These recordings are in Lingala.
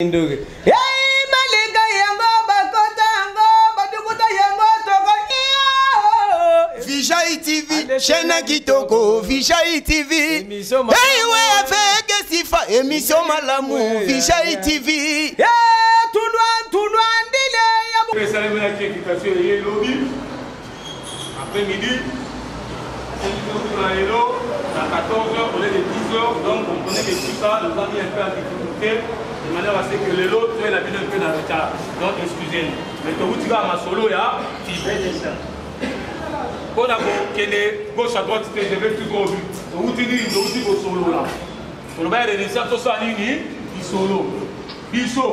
Vijay TV, chaîne Kitoko, Vijay TV. Hey, ouais, avec Sifa, émission Malamou, Vijay TV. Après-midi, à 14h, on est de 10h, donc on connaît que tout ça, nous avons mis un peu en difficulté, de manière à ce que les autres soient la vie un peu dans le retard. Donc excusez-nous. Mais quand vous tirez à ma solo, il y a on a gauche à droite, je vais tout au but. Vous tirez au solo là. On va aller dans cette ligne, il solo. Biso,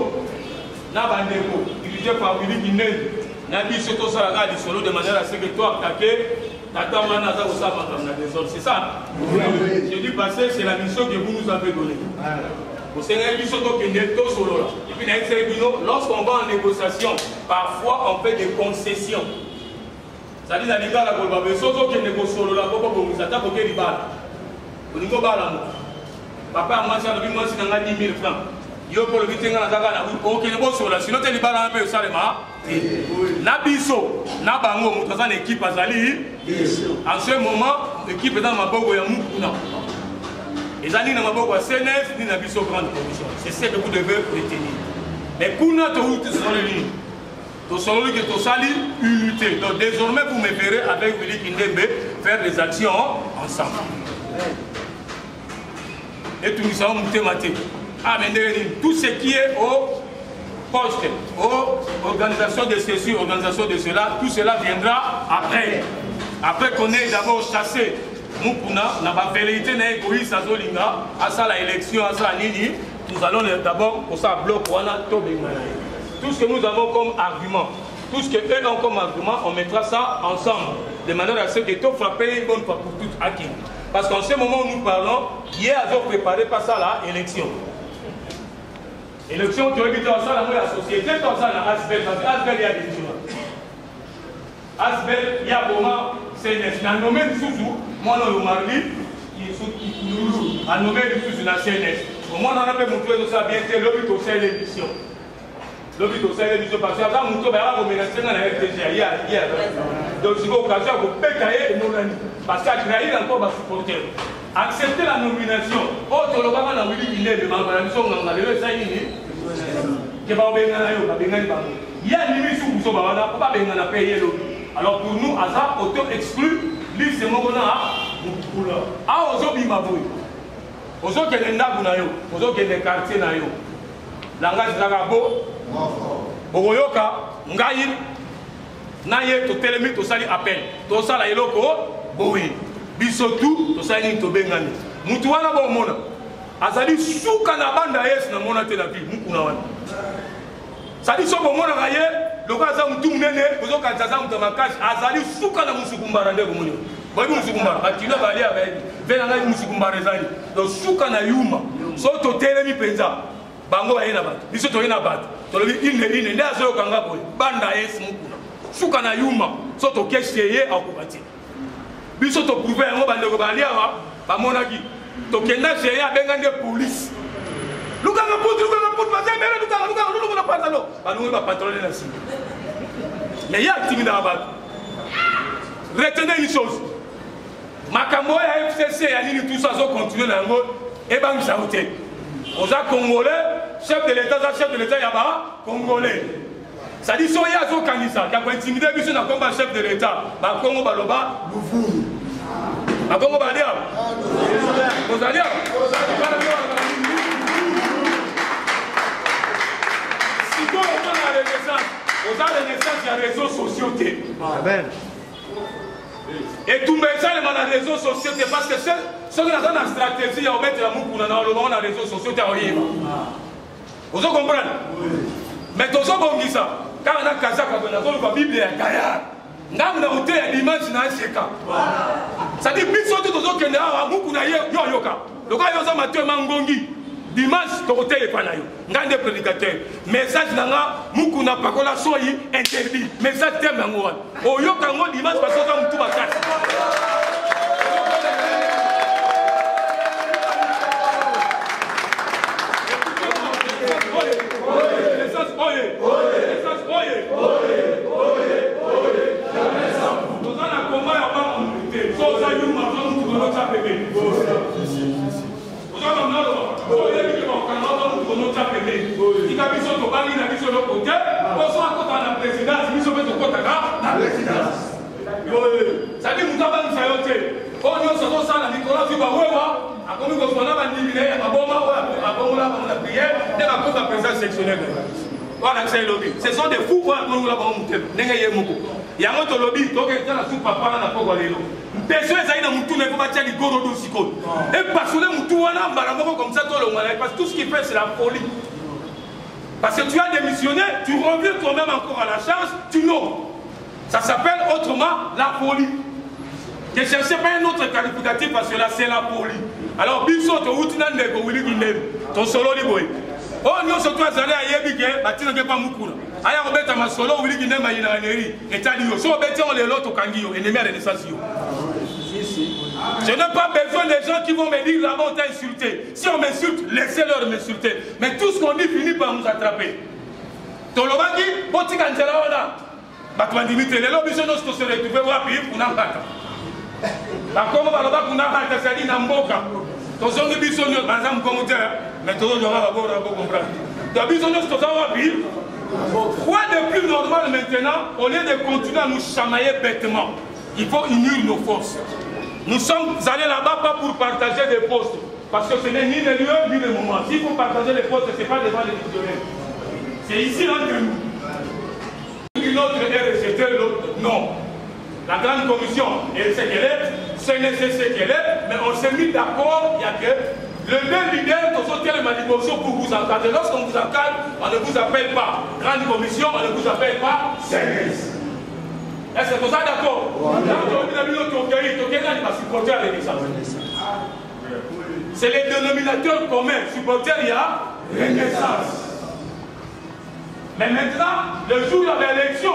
Nabandeko, dirigé par Willy Guinée. Nabiso, tout ça, il solo de manière à ce que toi, attaquer. C'est ça. Je dis passer, c'est la mission que vous nous avez donnée. Lorsqu'on va en négociation, parfois on fait des concessions. Ça dit, papa a mangé 10 000 francs. Yo pour le vitinga na daga na ok ne bo sola sinon te libala un peu salema na biso na bango mutazana équipe azali en ce moment l'équipe est dans maboko ya mukuna ezali na maboko ya CNF ni na biso grande commission c'est ce que vous devez retenir mais kuna to uti sur les lignes to solo que to sali unité donc désormais vous me verrez avec Willy Kindembe faire des actions ensemble et tout ça on thématique. Ah, mais tout ce qui est au poste, aux organisations de ceci, organisation de cela, tout cela viendra après. Après qu'on ait d'abord chassé Mukuna, n'a pas velléité n'a égoïste à Zolinga, à ça la élection, à ça Nini, nous allons d'abord pour ça bloquer tout ce que nous avons comme argument, tout ce que eux ont comme argument, on mettra ça ensemble, de manière à ce que tout frapper une bonne fois pour tout à qui. Parce qu'en ce moment où nous parlons, hier ils ont préparé pas ça la élection. Élection, tu as dit dans ça, la société, dans ça, la Asbel, parce que Asbel, il y a des gens. Asbel, il y a vraiment, c'est un nommé du sous-sous, moi, on m'a dit, il est sous un nommé du sous-sous, la CNS. Au moins, on a fait montrer tout ça bien, c'est l'hôpital au sein de l'émission. L'hôpital au sein de l'émission, parce que ça, on va remercier dans la FTG, il y a. Donc, c'est l'occasion de pécailler et nous l'année. Parce qu'il y a encore des supporters. Accepter la nomination. Autre le gars n'a voulu qu'il ait de la mission dans le Saïni. Il y a une limite où vous ne pas payer. Alors pour nous, Azar, auto exclu, lui c'est mon gars. Ah, aux autres, il m'a vu. Aux autres, il y a des nabunayo. Aux autres, il y a des quartiers nayo. Langage de la gabo. Ogoyoka, Ngaï, Naye, to télémi, to sali appel. To sala eloko, boui. Bisotou, to sali to bengani. Mutuana bo mona. Azali souka na banda yes na mona te la vie. Mukuna wana. Sali soko mona gaye, loka za mutu mnene, kozo kanzaza mutamakashi. Azali souka na musukumbara ndego muni. Boy musukumbara, atilo bali abebi. Vena ngai musukumbara zani. Do souka na yuma. So to télémi penza. Bango ba yena bat. Biso to yena bat. To lobi ine nda zo kanga boy. Banda yes mukuna. Souka na yuma. So to kesheye akubati. Biso to prouver ngo bandeko bali awa ba monaki. To kenda chez ya benga de police. Luka nga put ba zemele luka na pantalon. Ba nous ba pantalon na si. Mais ya timida ba. Retenez une chose. Makambo ya FCC ya nini tout ça zo continuer na ngo e ba msaute. Oza congolais, chef de l'état ya ba congolais. Ça dit soya zo kanisa, ka ko intimider biso na komba chef de l'état. Ba Congo baloba Luvulu. Ba Congo ba dia. Ozalia. Si on a la renaissance, on a la renaissance des réseaux sociaux. Et tout le monde dans les réseaux sociaux parce que ce qu'on a dans la stratégie, on met la moukouna dans les réseaux sociaux. Vous comprenez? Mais tout ça, bon, ça. Quand on a Kazakh, on a la Bible et la Gaïa. On a ôté l'image dans ce cas. Ça dit, bis sont tous autres qui ont moukouna yoka. Le gars, il y a Mathieu Mangongi. Dimanche, tu as ôté les panayo. On des prédicateurs. Message nanga, moukouna pakola soyi interdit. Message thème nangoa. O yoka ngo dimanche parce que ça moutou bakat. Il y a des gens qui ont parlé de l'autre côté. Quand on a la présidence, ils ont fait le côté la présidence. Ça dit que nous avons fait un peu. Quand nous sommes dans Nicolas Zubawewa, à comme nous sommes dans l'Indien, à la prière, et à cause de la présence sectionnelle. Ce sont des fous, nous l'avons monté. Il y a un autre lobby, donc il y a un sous-papa dans la Pogolélo. Personne n'a dit que nous ne pouvons pas faire du goro d'Ossiko. Et parce que nous avons comme ça, parce que tout ce qu'il fait, c'est la folie. Parce que tu as démissionné, tu reviens toi-même encore à la charge, tu n'as. Ça s'appelle autrement la folie. Ne cherchez pas un autre qualificatif parce que là, c'est la folie. Alors, Bisso, tu as dit que tu as dit ton solo libre. Oh, nous sommes tous allés à Yébigué, Batina n'est pas Moukouna. Aya Robert Amasolo, Willy Guiné, Maïnanéri, et Tadio. Si on met on les lots au Kangio, ennemi à la naissance. Je n'ai pas besoin des gens qui vont me dire là-bas on t'a insulté. Si on m'insulte, laissez-leur m'insulter. Mais tout ce qu'on dit finit par nous attraper. Tolobaki, Botika Nzelaona, Batouandimite, les lobbies sont nos se retrouver ou à payer pour n'importe. Par contre, on va pour n'importe, ça dit Namboka. Ton son de bisonnier, par exemple, comme mais tout le monde va comprendre. Dans bisonnier, c'est ça, quoi de plus normal maintenant, au lieu de continuer à nous chamailler bêtement, il faut unir nos forces. Nous sommes allés là-bas pas pour partager des postes, parce que ce n'est ni le lieu ni le moment. S'il faut partager les postes, ce n'est pas devant les visionnaires. C'est ici entre nous. L'autre est rejeté, l'autre non. La grande commission est ce qu'elle est, c'est ce qu'elle est, mais on s'est mis d'accord, il y a que le deux leaders sont tels manipulations pour vous encadrer. Lorsqu'on vous encadre, on ne vous appelle pas grande commission, on ne vous appelle pas service. Est-ce que vous êtes d'accord? C'est les dénominateurs communs. Supporter, il y a renaissance. Mais maintenant, le jour de l'élection,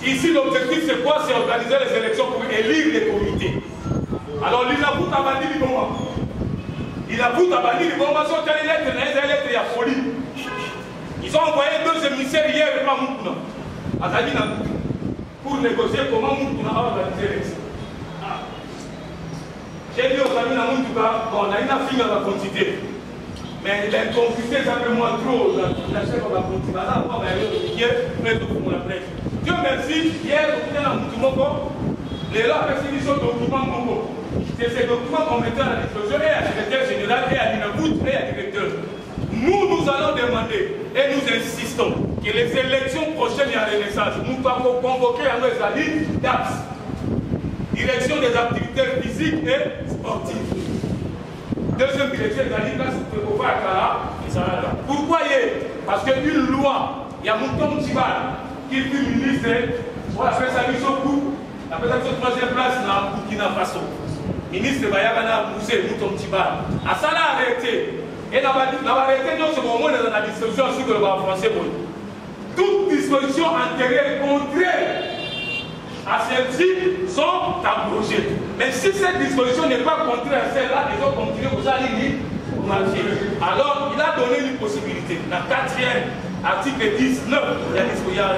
ici, l'objectif, c'est quoi? C'est organiser les élections pour élire les comités. Alors, il a voulu abandonner le moment. Il a voulu abandonner le moment. Il y a folie. Ils ont envoyé deux émissaires hier et pas Moukouna. Pour négocier comment Moukouna va organiser l'élection. J'ai dit aux amis dans Moukouna, bon, on a une fille à la quantité. Mais l'incomplicité, c'est un peu moins trop. La chef va continuer. Là, on va aller pour la presse. Dieu merci, hier, on était dans Moukouna. Les lois précisent sur le document Mongo. C'est ces documents qu'on mettait à la disposition et à la secrétaire générale et à l'INABOUT et à la directeur. Nous allons demander et nous insistons que les élections prochaines à la Renaissance, nous avons convoqué à nos alliés DAPS, direction des activités physiques et sportives. Deuxième direction des alliés DAPS, pourquoi parce qu'une loi, il y a Mouton Tibal qui fut ministre, on a fait sa mission pour la troisième place dans Burkina Faso. Ministre Bayagana Moussé Mouton Tibal. À ça l'a arrêté. Et la arrêté dans ce moment dans la disposition sur le droit français. Toutes dispositions antérieures contraires à celle-ci sont abrogées. Mais si cette disposition n'est pas contraire à celle-là, ils ont continué aux alliés au marché. Alors, il a donné une possibilité. Dans le 4e article 19, il y a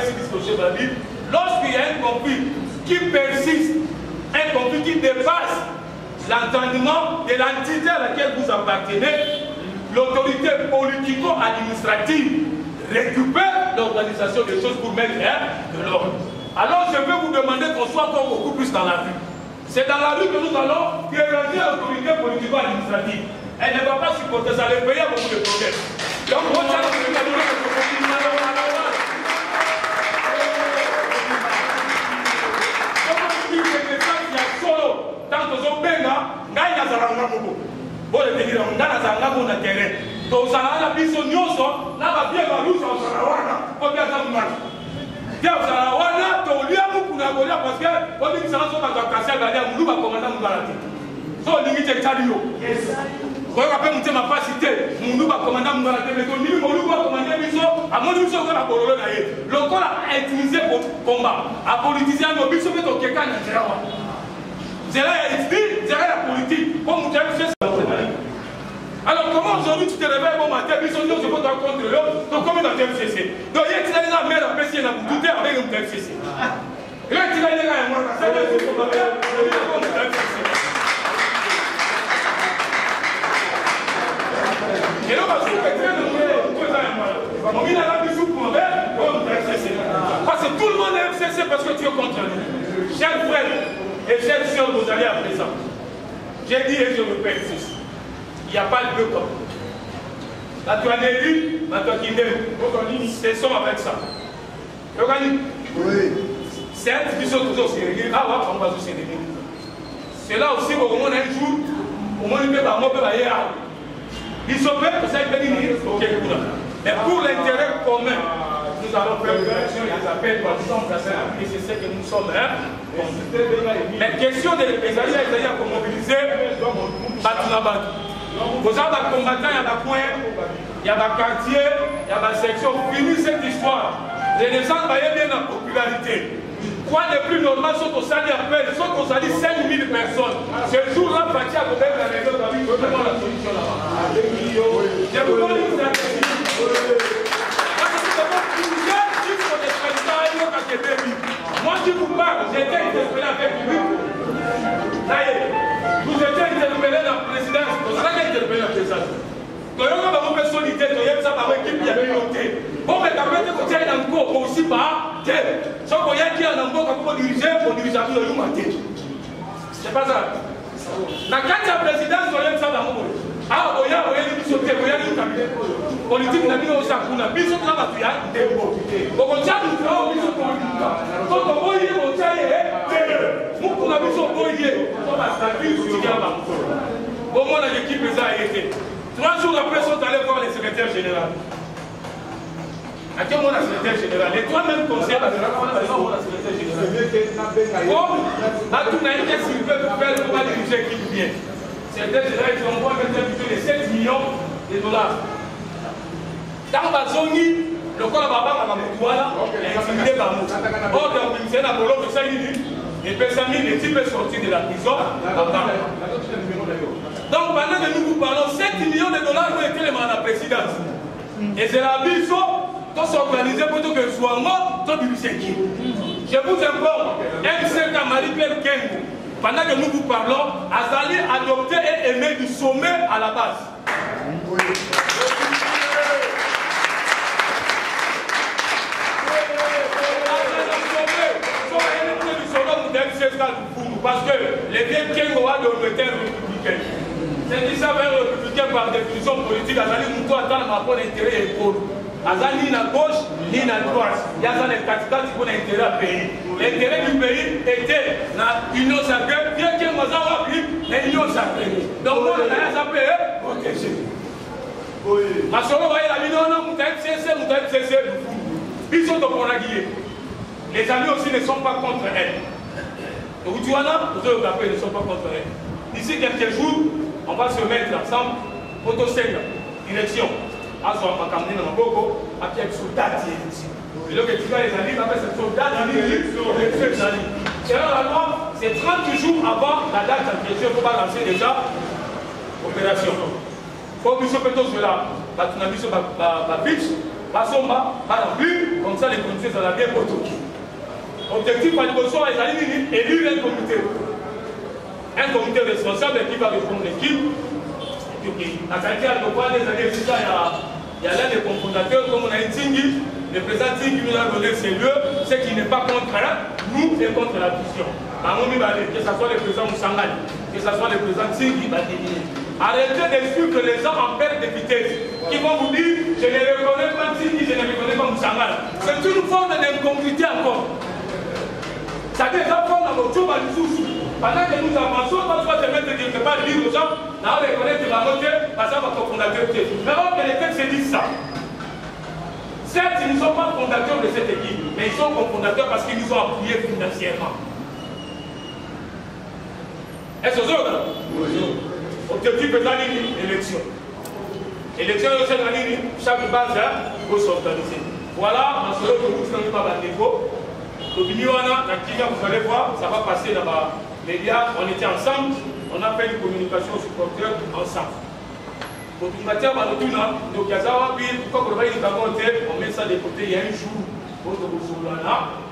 cette disposition va dire lorsqu'il y a un conflit qui persiste, un conflit qui dépasse l'entendement de l'entité à laquelle vous appartenez, l'autorité politico-administrative récupère l'organisation des choses pour mettre de l'ordre. Alors je vais vous demander qu'on soit encore beaucoup plus dans la rue. C'est dans la rue que nous allons déranger l'autorité politico-administrative. Elle ne va pas supporter ça, le pays a beaucoup de problèmes. Donc, on va tant que nous benga, ngai na zalanga moko. Bole tenir on na zalanga na terrain. To zalanga biso nyoso na ba bien ba lusa zalawana. Ko bien za mwana. Dia zalawana to lia muku na golia parce que on dit ça so ba kasi ba dia mulu ba commandant mubalati. So limite tadio. Yes. Ko ka pe mutema pasité, mulu ba commandant mubalati mais to ni mulu ba commandant biso, a moni biso ko na bololo na ye. Lokola a utilisé pour combat. A politicien no biso be to keka na terawa. C'est la politique. Comme vous avez fait ça. Alors comment aujourd'hui tu te réveilles bon matin, ils sont dit je peux te rencontrer l'autre, donc comment dans le FCC. Donc il y a une mère à PC, il y a tout avec un FCC. Et là tu as une gars, moi, c'est le truc qu'on va faire. Et donc, parce que tout le monde est FCC parce que tu es contre nous. Chers frères et chers sœurs, vous allez à présent. J'ai dit et je répète ceci. Il n'y a pas de deux camps. Là, tu as élu, maintenant qui est cessons avec ça. Oui. Certes, ils sont toujours sérieux. Ah, ouais, on va tous sérieux. C'est là aussi, au moins un jour, au moins, il peut pas aller à. Ils sont prêts, ça ils peuvent dire, ok, mais pour l'intérêt commun, nous allons faire une élection, ils appellent par exemple, et c'est ce que nous sommes. Mais question de représailles, c'est-à-dire qu'on mobiliser, Batunabatu. Vous avez des combattants, il y a des points, il y a des quartiers, il y a des sections. Fini cette histoire. Les naissances voyaient bien la popularité. Quoi de plus normal, sauf qu'on s'allie après, sauf qu'on s'allie 5000 personnes. Ce jour-là, Fatia a donné la raison de la solution là-bas. Je vous donne une stratégie. Moi, je vous parle, j'étais interpellé avec lui. Ça y est, vous étiez interpellé dans la présidence. Vous avez interpellé dans la présidence. Quand on a une personnalité, on a une équipe qui a bien noté. Bon, mais quand même, vous avez un cours aussi par terre. Sauf qu'il y a qui a un cours pour diriger, pour diriger à tout le monde. C'est pas ça. Dans la carte de la présidence, on a une salle à mon monde. Ah, il y a une mission, il y a une cabinet politique, il y a une mission, il y a une mission, il y a une mission. Donc, on tient une mission politique. Donc, on va y aller, on tient y aller. Nous, on a mis son boyer. On va statuer sur ce au moins, l'équipe les a arrêtés. 3 jours après, ils sont allés voir le secrétaire général. À quel moment le secrétaire général? Les 3 mêmes conseillers, le secrétaire général. Bon, à tout le monde, qu'est-ce qu'il veut faire pour diriger l'équipe bien? Le secrétaire général, ils ont envoyé les 7 millions de dollars. Dans la zone, le corps de Baba Mamoudouala est intimidé par nous. Or, dans le ministère de la Polo, les personnes, les types sont sortis de la prison. Donc, pendant que nous vous parlons, 7 millions de dollars ont été les à la présidence. Et c'est la biso, tous s'organiser pour que ce soit mort, tout du sécu. Je vous informe, M5 Marie-Pierre Kengo, pendant que nous vous parlons, Azali adopté et aimé du sommet à la base. Parce que les vieux Kengo a de l'Angleterre républicaine. C'est qui ça un républicain par définition politique, Azali Moutou attend ma bonne intérêt et pour. Azali ni à gauche, ni à droite. Il y a des candidats qui ont intérêt à payer. L'intérêt du pays était l'union sacrée, bien qu'il y ait un pays, l'union sacrée. Donc, moi, on a un pays protégé. Ma soeur, vous voyez la vidéo, non, vous avez FCC, ils sont au Ponagui. Les amis aussi ne sont pas contre elle. Donc, tu vois là, vous avez ne sont pas contre elle. D'ici quelques jours, on va se mettre ensemble, autosèque, direction. Azo Makamni dans Boko, à qui est soldat ici. Et donc, tu vois les amis, c'est soldat ici, selon la loi, c'est 30 jours avant la date en question pour lancer déjà l'opération. Pour que ce soit cela, tu n'as vu ce pitch, Basomba, remplir, comme ça les communautés sont bien protoqués. Objectif, par les les amis, élire un comité. Un comité responsable qui va répondre l'équipe. À Santiago, au cours des années, il y a l'un des cofondateurs, comme on a dit, le président qui nous a donné ces lieux, c'est qu'il n'est pas contre nous, c'est contre la vision. Que ce soit le président Moussangani, que ce soit le président Tingui, arrêtez d'exclure que les gens en perte de vitesse, qui vont vous dire, je ne reconnais pas Tingui, je ne reconnais pas Moussangani. C'est une forme d'incongruité encore. Ça fait déjà forme dans notre job à nous. Pendant que nous avançons, quand tu vas te mettre quelque part, dire aux gens, là on les connaît, tu vas monter, parce que votre fondateur est. Mais or, les textes disent ça. Certes, ils ne sont pas fondateurs de cette équipe, mais ils sont fondateurs parce qu'ils nous ont appuyés financièrement. Est-ce que vous avez objectif de l'élection. L'élection de cette année, chaque base pour s'organiser. Voilà, en ce que vous ne pas à défaut. Donc, vous allez voir, ça va passer dans les médias. On était ensemble, on a fait une communication supporter ensemble. Pour tout matière, donc il y a pourquoi on met ça de côté, il y a un jour,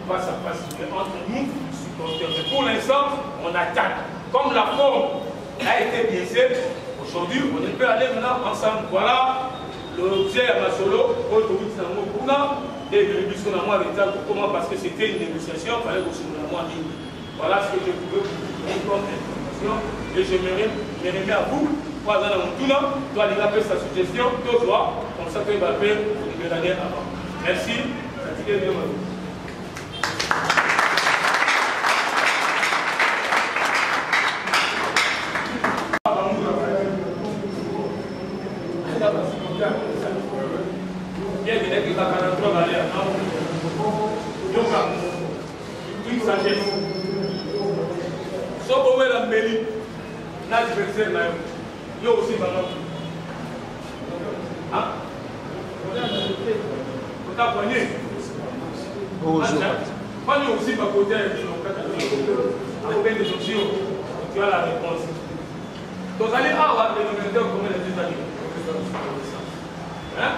face à face, entre nous, supporters. Mais pour l'instant, on attaque. Comme la forme a été biaisée, Aujourd'hui, on peut aller maintenant ensemble. Voilà l'objet à ma solo, comment parce que c'était une négociation, il fallait que je me la ligne. Voilà ce que je pouvais vous donner comme information. Et je me remets à vous. Toi, les gars, sa suggestion, toi, comme ça que va faire une année avant. Merci. Bien que les gens une sagesse. So on la mairie, l'adversaire là, il y a aussi maintenant. Hein? On t'a poigné. Poigné aussi par côté avec des options, tu as la réponse. Donc allez avoir des nominations comme les États-Unis. Hein?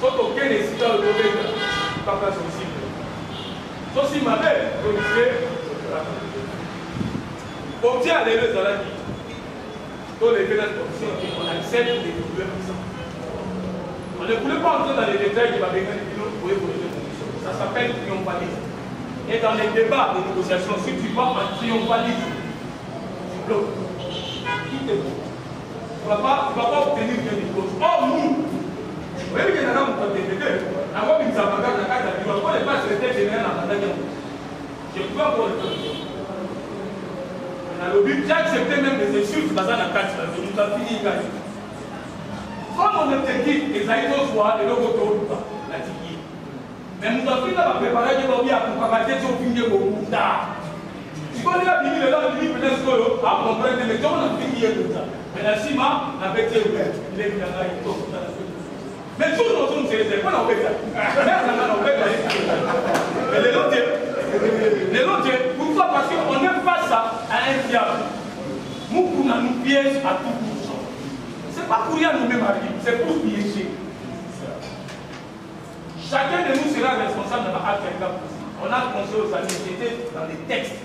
Faut aucun incident de gouvernement, pas place aussi. Sauf si ma mère, vous on tient à l'élever dans la vie. Dans les conditions, on accepte les problèmes ensemble. On ne voulait pas entrer dans les détails qui va venir pour les conditions. Ça s'appelle triomphalisme. Et dans les débats de négociation, si tu vas en triomphalisme, tu bloques. Tout est bon. Tu ne vas pas obtenir des choses. Or, nous, vous voyez qu'il y a un homme qui est débuté. Avant qu'il s'en va dans la carte, il va pas les passer le tête général dans la carte. Je ne peux pas pour le temps. J'ai accepté même des insultes basées dans la carte. Je nous ai fini. Comme on objectif, les aïtos soient et le retour, la tiki. Mais nous avons fini à préparer des lobbies à préparer des opinions au monde. Si on est à finir, là, on dit peut-être que à comprendre, mais on a fini tout ça. Mais la cima, avec ses ouverts, il est dans la mais tout le monde, c'est pas dans le cas. Mais les autres, pourquoi? Parce qu'on est face à un diable. Nous, nous piège à tout bout. C'est pas pour rien nous mêmes à vivre, c'est pour piéger. Chacun de nous sera responsable de l'acte. On a pensé aux amis, c'était dans les textes.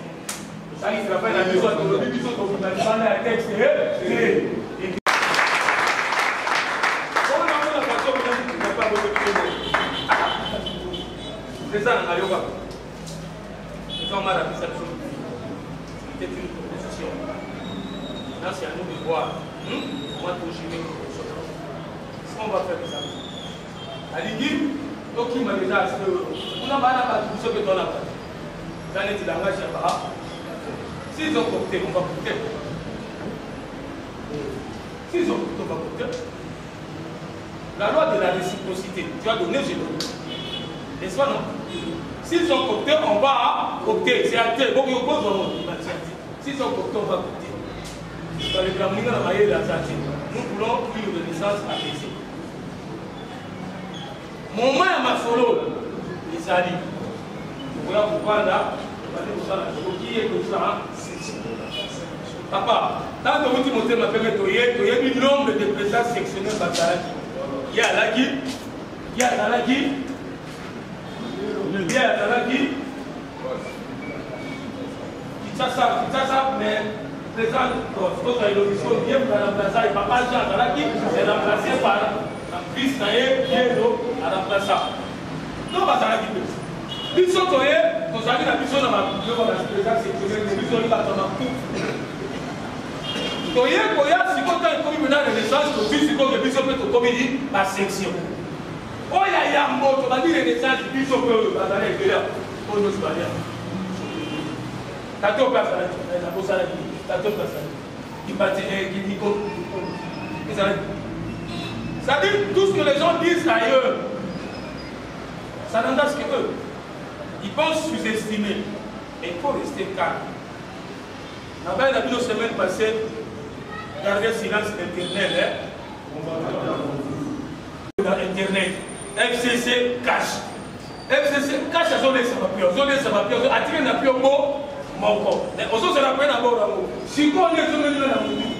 Ça, il se rappelle la maison de l'autre, ils sont dans un texte. C'est ça, on a yoga. C'est ça, on a la perception. C'était une proposition. Là, c'est à nous de voir. On va toucher les choses. Qu'est-ce qu'on va faire de ça? Aligi, donc il m'a déjà acheté. On n'a pas tout ce que tu as là. Dans les langages, il y a. S'ils ont coopté, on va coopter. S'ils ont coopté, on va coopter. La loi de la réciprocité, tu as donné, j'ai donné. N'est-ce pas, non? S'ils ont coopté, on va coopter. C'est acté. Bon, il oppose au monde. S'ils ont coopté, on va coopter. Dans le grand milieu, nous voulons une renaissance apaisée. Mon main à ma solo, les alliés. Voilà pourquoi là, qui est comme ça. Papa, tant que vous m'avez fait il y a un nombre de présences sectionnelles par Taraki. Il y a Laki, il y a Taraki. Il y a Taraki, Kitasa, mais présent, quand il y a l'audition, bien pour remplacer, Papa Jean Taraki, c'est remplacé par un fils naïe, Piero, à remplacer. Non, pas Taraki. Ils sont toyés, nous avons la mission dans ma présence sectionnelle, nous avons la mission toyé, si vous avez commis maintenant la naissance, vous avez commis la mission de la section. Oh, il y a un mot, on va dire les messages du bishop que vous allez faire. On ne se va dire. Tato personne, la bosse à la vie, tato personne. Qui partit, qui dit quoi? Ça dit tout ce que les gens disent ailleurs. Ça n'entend que eux. Ils pensent sous-estimer. Mais il faut rester calme. Là-bas, la semaine passée, gardez silence interne. Dans Internet. FCC cash. FCC cash à zone ça va plus. Attirer n'a plus mot, mon corps. Mais aussi, ça n'a pas d'abord l'amour. Si on est zone de la mouille,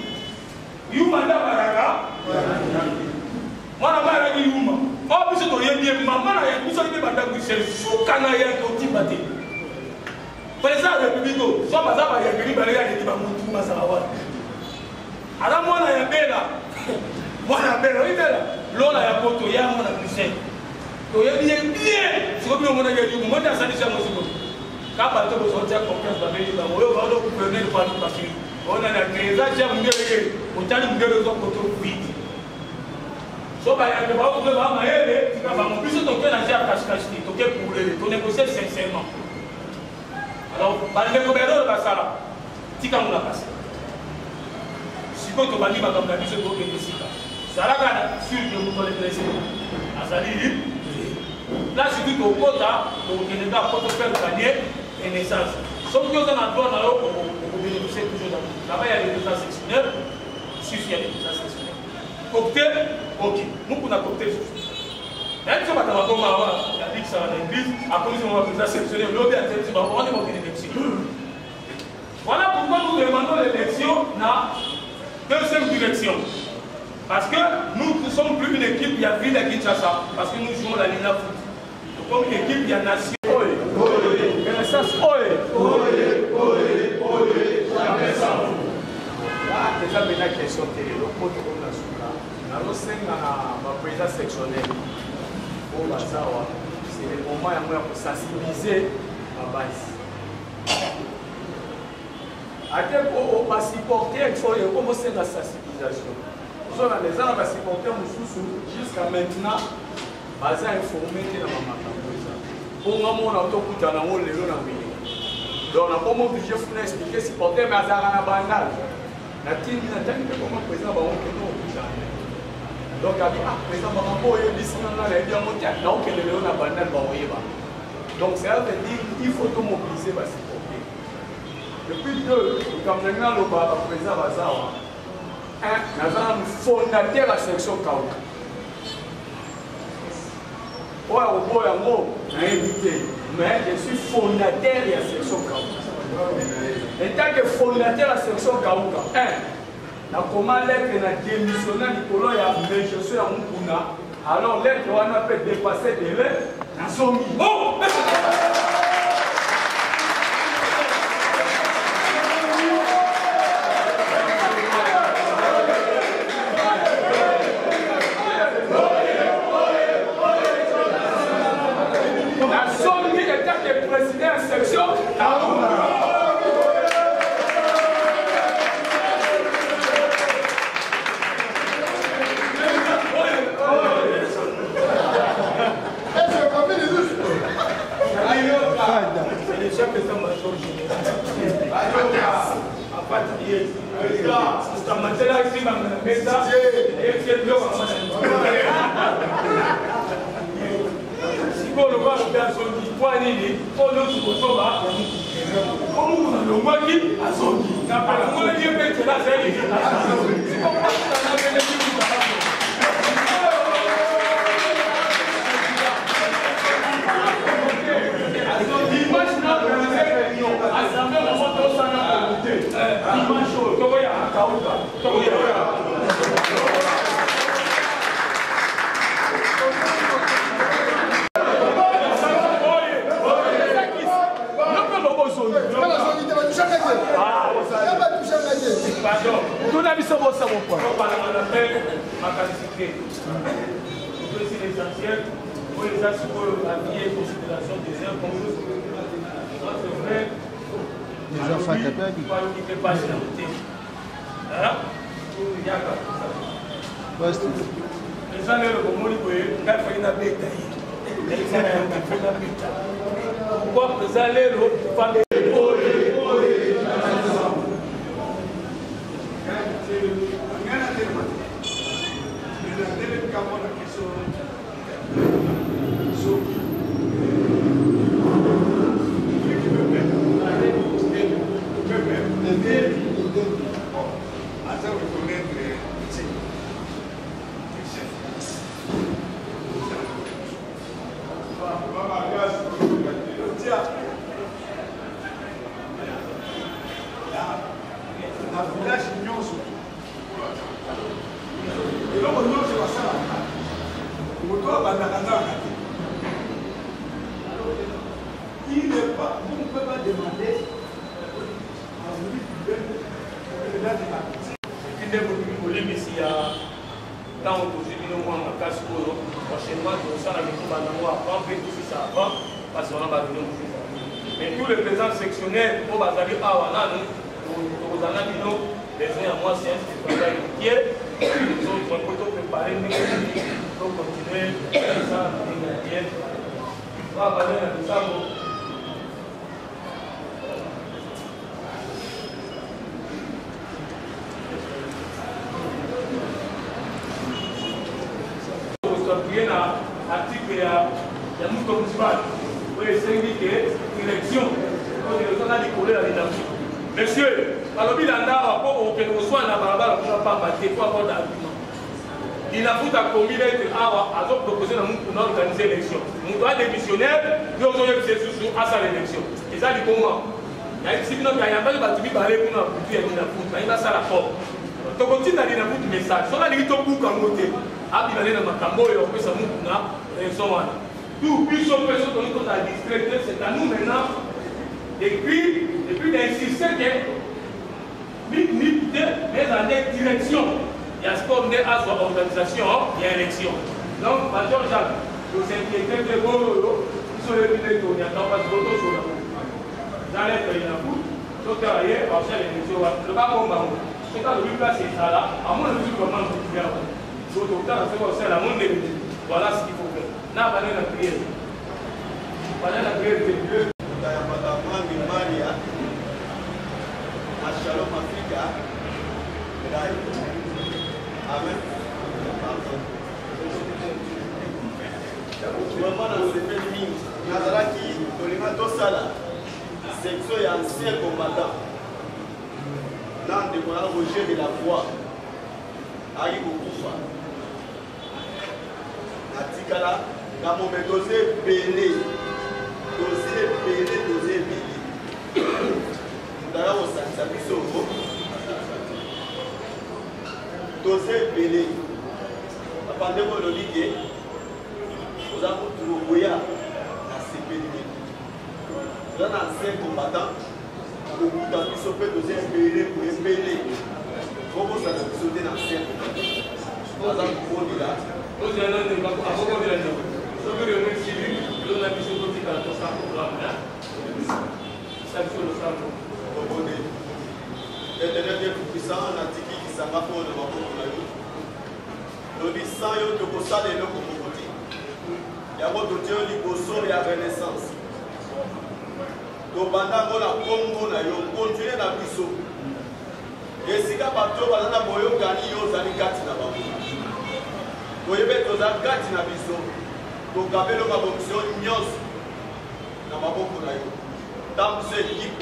you manda baraga. Moi, la mère a dit Yuma. Oh, puis c'est rien bien. Maman a dit, vous savez, madame, c'est sous canaya qui ont dit. Président de la République, soit Mazaba, il y a gagné, il y a dit, Alors moi na ya bela. Moi na bela, oui bela. Lola ya poto ya moi na Bruxelles. To ya bien. Si vous voulez mon avis, moi dans ça déjà moi c'est bon. Quand bateau vous sortir confiance ba beli ba, oyo ba do gouverneur pas tout parce que on a la crise ya mungere, on tali mungere zo poto vite. So ba ya ba ko ba ma ele, tika ba mo biso to ke na ja cash to ke pour to négocier sincèrement. Alors, le gouvernement va ça. Tika mo la passe. Si vous avez dit que vous avez dit que vous avez dit que ça a sur le monde de l'Église. Là, c'est tout au quota, donc il est là pour faire gagner et naissance. Sauf que vous avez droit à vous bénéficier toujours là-bas, il y a des états sectionnels, il y a des états sectionnels. Cocktail, ok. Nous, on a cocktail. Même si on va avoir la ça à l'église, à cause de mon état sectionnel, l'objet à dire que on va avoir une élection. Voilà pourquoi nous demandons l'élection dans deuxième direction. Parce que nous ne sommes plus une équipe, il y a Ville à Kinshasa, parce que nous jouons la Ligue de foot. Comme une équipe, il y a Nation. Renaissance, déjà, maintenant, question télé, le code de la Souka. Nous sommes dans président sectionnel. C'est le moment pour sensibiliser la base. On va supporter commencer la sensibilisation. Nous avons les gens qui supporter jusqu'à maintenant, ils sont informés de la maman. Pour nous, on a tout le temps le donc, on a comment obligé de expliquer supporter, mais ils ont un bandage. La team n'a pas dit comment le président va donc, il a dit, président, donc, ça veut dire qu'il faut tout mobiliser pour supporter. Depuis deux, comme maintenant le président Bazawa, nous avons fondateur de la section Kaouka. Oui, au bout d'un mot, mais je suis fondateur de la section Kaouka. En tant que fondateur de la section Kaouka, na comment lettre na démissionnaire Nicolas ya mais je suis en Mukuna alors lettre on peut dépasser des lettres na songi oh na songi état de président section ntango tozwi bino mwana makasi oyo prochainement tosala mikoba nango avant mpe tosisa avant parce wana babino mosusu mais tous les présents sectionnaires oyo bazali awa nanu tokozala bino besoin ya moi c'est un travail qui est les autres on peut préparer ndenge pour continuer ça ndenge bien va parler de ça appuyer na article ya muto municipal pour essayer que élection pour les gens à l'école la dynamique monsieur alobi landa pour que nous soit na barabara pour pas battre pour avoir d'argument il a foutu à combien d'être à proposer pour organiser l'élection nous doit démissionnaire nous avons eu sous à sa l'élection et ça dit comment il y a ici non il y a pas de bâtiment balé pour nous pour dire il va ça la porte to continue na dina pour message so na lito buka ngote abi balé na makambo yo pesa mungu na élection wana tout biso peso to niko ta district c'est à nous maintenant depuis d'insister que les années direction il y a sport de à son organisation il y a élection donc major Jacques nous inquiéter de gros sur les minutes on y a pas de photo sur la j'allais faire une foot docteur hier on fait l'élection le pas bon c'est quand le place est là à mon avis comment on peut faire donc docteur c'est quoi c'est la monde voilà ce qu'il faut faire n'a pas la prière voilà la prière de Dieu Shalom Africa. Amen. Vraiment dans ce pays, Nazaraki, Tolima Tosala, section et ancien combattant. Dans le Roger de la foi, Aïe Boukoufa. Natikala, dans mon dosé belé, dosé belé. D'ailleurs, on s'appuie sur vous. Dosé belé. Après, on a dit vous avez trouvé à CPD. Vous avez un ancien combattant. Vous avez fait dosé belé pour belé. Comment ça a sauté dans l'ancien combattant? Vous avez trouvé là. Vous avez un peu de la journée. Vous avez un civil. Vous avez un peu de la journée. Ça sur le sang. L'éternel puissant a dit qu'il s'en va pour le moment. Nous disons que nous sommes les locaux pour côté. Il y a votre Dieu qui possède la renaissance. Nous bandons la Congo, nous continuons la puissance. Et si nous avons un peu de gagné, nous allons gagner la puissance. Nous avons gagné la puissance. Nous avons la puissance. Nous avons dans cette équipe,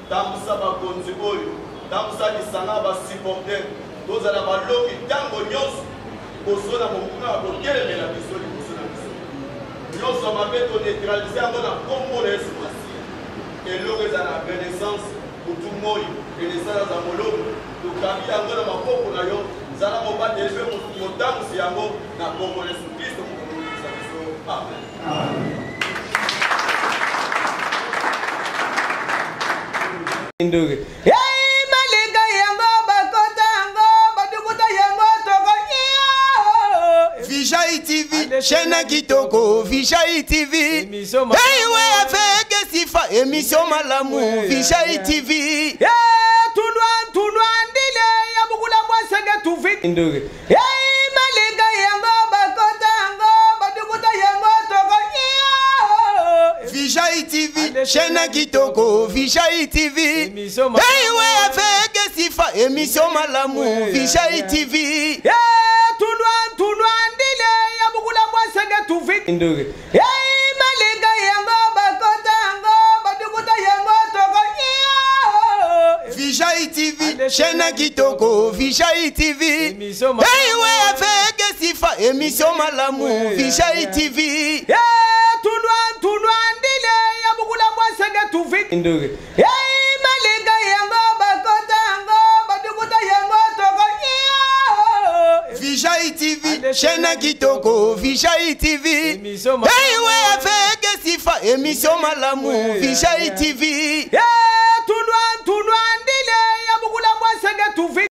dans sa bakonzi oyo, dans sa lisanga ba supporter, tous à la balo qui tango nyos, boso na mokuna ko keleme la biso li boso na biso. Nyos on m'a fait neutraliser avant la combo les sourcils. Et l'eau za la renaissance pour tout moi, renaissance za molo, to kabi yango na maboko na yo, zala mo ba délé mo tango si yango na combo les sourcils mo ko sa biso. Amen. Amen. Induri. Vijay TV, chaîne Kitoko, Vijay TV. Hey, ouais, avec Sifa, émission Malamou, Vijay TV. Tout loin, dile, ya beaucoup la moi, c'est tout vite. Induri. Vijay TV, chaîne Kitoko, Vijay TV. Hey, ouais, avec Sifa, émission Malamou, Vijay TV. Tout loin, dile, ya beaucoup la moi, c'est tout vite. Induri. Vijay TV, chaîne Kitoko, Vijay TV. Hey, ouais, avec Sifa, émission Malamou, Vijay TV. Tout loin, dile, ya beaucoup la moi, c'est tout vite. Induri. Vijay TV, chaîne Kitoko, Vijay TV. Hey, ouais, avec Sifa, émission Malamou, Vijay TV.